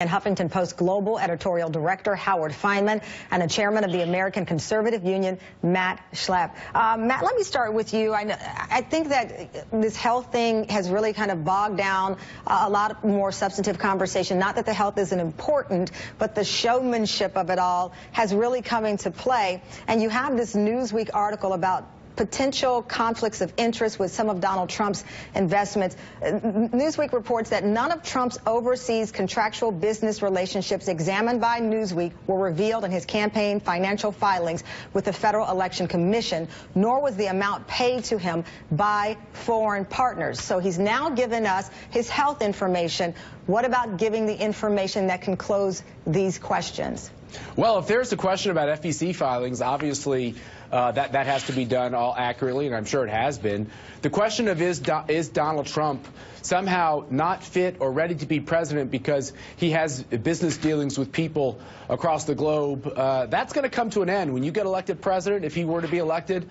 And Huffington Post Global Editorial Director Howard Fineman and the Chairman of the American Conservative Union, Matt Schlapp. Matt, let me start with you. I think that this health thing has really kind of bogged down a lot more substantive conversation. Not that the health isn't important, but the showmanship of it all has really come into play. And you have this Newsweek article about potential conflicts of interest with some of Donald Trump's investments. Newsweek reports that none of Trump's overseas contractual business relationships examined by Newsweek were revealed in his campaign financial filings with the Federal Election Commission, nor was the amount paid to him by foreign partners. So he's now given us his health information. What about giving the information that can close these questions? Well, if there's a question about FEC filings, obviously that has to be done all accurately, and I'm sure it has been. The question of is Donald Trump somehow not fit or ready to be president because he has business dealings with people across the globe, that's going to come to an end. When you get elected president, if he were to be elected,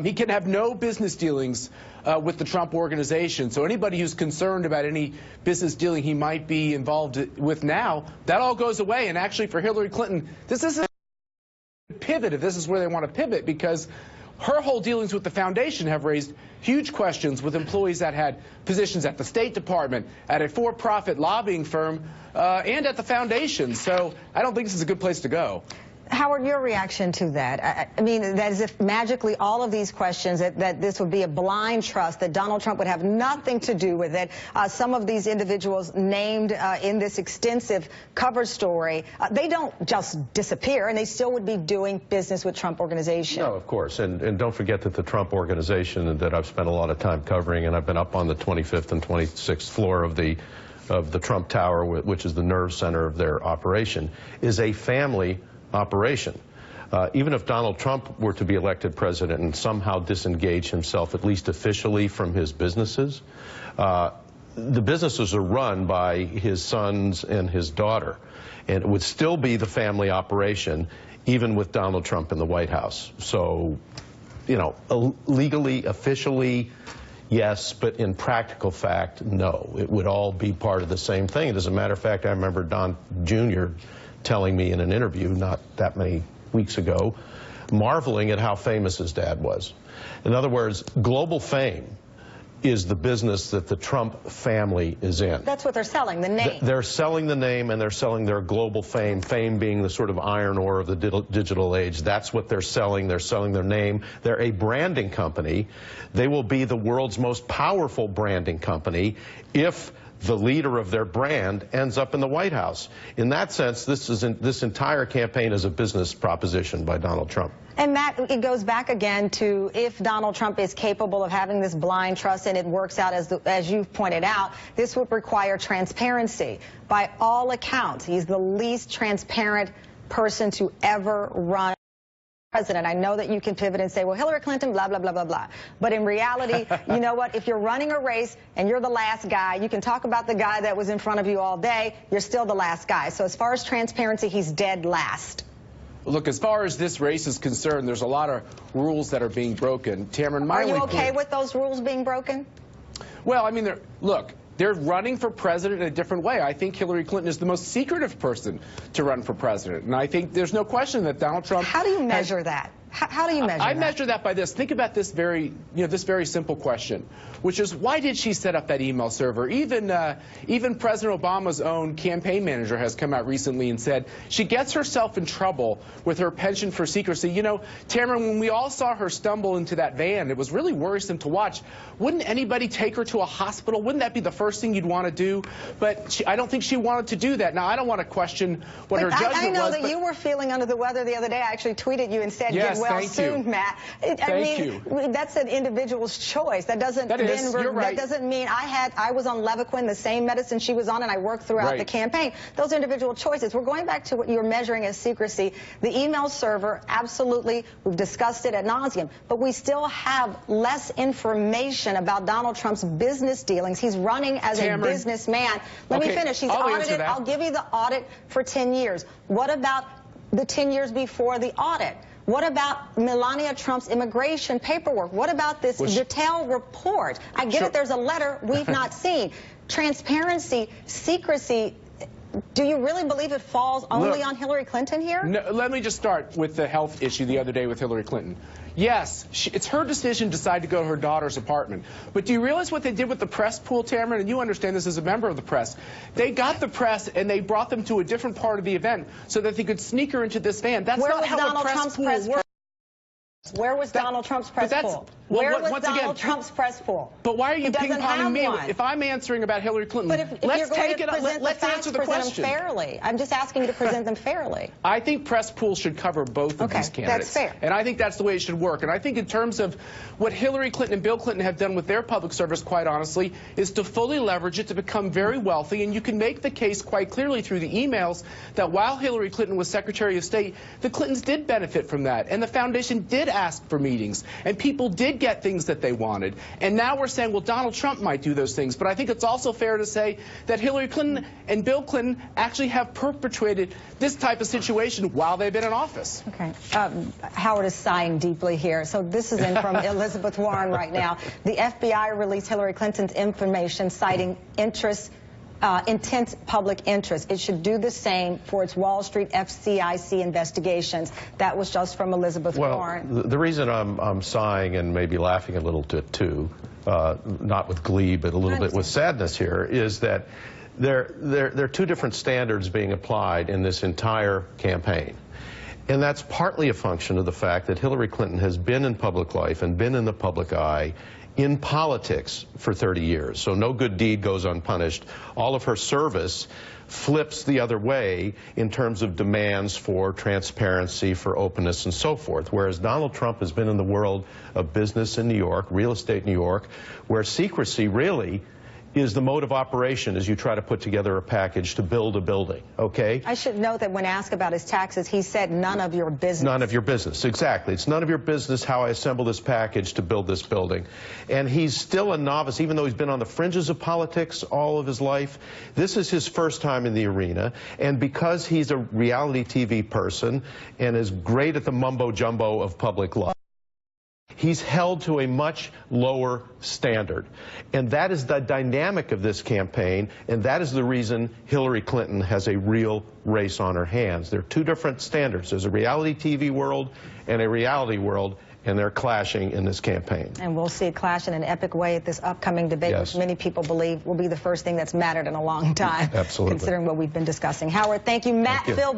he can have no business dealings with the Trump organization. So anybody who's concerned about any business dealing he might be involved with now, that all goes away. And actually for Hillary Clinton, this isn't a pivot if this is where they want to pivot, because her whole dealings with the foundation have raised huge questions with employees that had positions at the State Department, at a for-profit lobbying firm, and at the foundation. So I don't think this is a good place to go. Howard, your reaction to that? I mean, that as if magically all of these questions, that this would be a blind trust, that Donald Trump would have nothing to do with it. Some of these individuals named in this extensive cover story, they don't just disappear, and they still would be doing business with Trump Organization. No, of course. And don't forget that the Trump Organization that I've spent a lot of time covering, and I've been up on the 25th and 26th floor of the Trump Tower, which is the nerve center of their operation, is a family operation. Even if Donald Trump were to be elected president and somehow disengage himself, at least officially, from his businesses, the businesses are run by his sons and his daughter. And it would still be the family operation, even with Donald Trump in the White House. So, you know, legally, officially, yes, but in practical fact, no. It would all be part of the same thing. And as a matter of fact, I remember Don Jr. telling me in an interview not that many weeks ago, marveling at how famous his dad was. In other words, global fame is the business that the Trump family is in. That's what they're selling, the name. They're selling the name, and they're selling their global fame, fame being the sort of iron ore of the digital age. That's what they're selling. They're selling their name. They're a branding company. They will be the world's most powerful branding company if the leader of their brand ends up in the White House. In that sense, this entire campaign is a business proposition by Donald Trump. And Matt, it goes back again to if Donald Trump is capable of having this blind trust and it works out as you've pointed out, this would require transparency. By all accounts, he's the least transparent person to ever run president. I know that you can pivot and say, well, Hillary Clinton, blah, blah, blah, blah, blah. But in reality, you know what? If you're running a race and you're the last guy, you can talk about the guy that was in front of you all day. You're still the last guy. So as far as transparency, he's dead last. Look, as far as this race is concerned, there's a lot of rules that are being broken. Tamron, are you okay with those rules being broken? Well, I mean, they're running for president in a different way. I think Hillary Clinton is the most secretive person to run for president. And I think there's no question that Donald Trump... How do you measure that? How do you measure that? I measure that by this. Think about this very simple question, which is, why did she set up that email server? Even President Obama's own campaign manager has come out recently and said she gets herself in trouble with her penchant for secrecy. You know, Tamron, when we all saw her stumble into that van, it was really worrisome to watch. Wouldn't anybody take her to a hospital? Wouldn't that be the first thing you'd want to do? But I don't think she wanted to do that. Now, I don't want to question what her judgment was. I know that you were feeling under the weather the other day. I actually tweeted you and said, yes, well soon, Matt. Thank you. That's an individual's choice. That doesn't you're right. That doesn't mean I was on Levaquin, the same medicine she was on, and I worked throughout the campaign. Those are individual choices. We're going back to what you're measuring as secrecy. The email server, absolutely, we've discussed it ad nauseum, but we still have less information about Donald Trump's business dealings. He's running as a businessman. Let me finish. He's audited. I'll give you the audit for 10 years. What about the 10 years before the audit? What about Melania Trump's immigration paperwork? What about this detailed report? I get it, there's a letter we've not seen. Transparency, secrecy, Do you really believe it falls only on Hillary Clinton here? No, let me just start with the health issue the other day with Hillary Clinton. Yes, it's her decision to decide to go to her daughter's apartment. But do you realize what they did with the press pool, Tamara? And you understand this as a member of the press. They got the press and they brought them to a different part of the event so that they could sneak her into this van. That's not how a press pool works. Where was Donald Trump's press pool? Well, Where was Donald Trump's press pool? But why are you ping-ponging me? One. If I'm answering about Hillary Clinton, but if let's you're going take to it. Let's answer the question fairly. I'm just asking you to present them fairly. I think press pools should cover both of these candidates. That's fair. And I think that's the way it should work. And I think in terms of what Hillary Clinton and Bill Clinton have done with their public service, quite honestly, is to fully leverage it to become very wealthy. And you can make the case quite clearly through the emails that while Hillary Clinton was Secretary of State, the Clintons did benefit from that. And the foundation did ask for meetings. And people did get things that they wanted. And now we're saying, well, Donald Trump might do those things. But I think it's also fair to say that Hillary Clinton and Bill Clinton actually have perpetrated this type of situation while they've been in office. Okay. Howard is sighing deeply here. So this is in from Elizabeth Warren right now. The FBI released Hillary Clinton's information citing intense public interest. It should do the same for its Wall Street FCIC investigations. That was just from Elizabeth Warren. Well, the reason I'm sighing and maybe laughing a little bit too, not with glee, but a little bit with sadness here, is that there are two different standards being applied in this entire campaign. And that's partly a function of the fact that Hillary Clinton has been in public life and been in the public eye in politics for 30 years. So no good deed goes unpunished. All of her service flips the other way in terms of demands for transparency, for openness, and so forth. Whereas Donald Trump has been in the world of business in New York, real estate in New York, where secrecy really is the mode of operation as you try to put together a package to build a building, okay? I should note that when asked about his taxes, he said none of your business. None of your business, exactly. It's none of your business how I assemble this package to build this building. And he's still a novice, even though he's been on the fringes of politics all of his life. This is his first time in the arena, and because he's a reality TV person and is great at the mumbo-jumbo of public life, he's held to a much lower standard. And that is the dynamic of this campaign, and that is the reason Hillary Clinton has a real race on her hands. There are two different standards. There's a reality TV world and a reality world, and they're clashing in this campaign. And we'll see it clash in an epic way at this upcoming debate, which many people believe will be the first thing that's mattered in a long time. Absolutely. Considering what we've been discussing. Howard, thank you. Matt, Phil.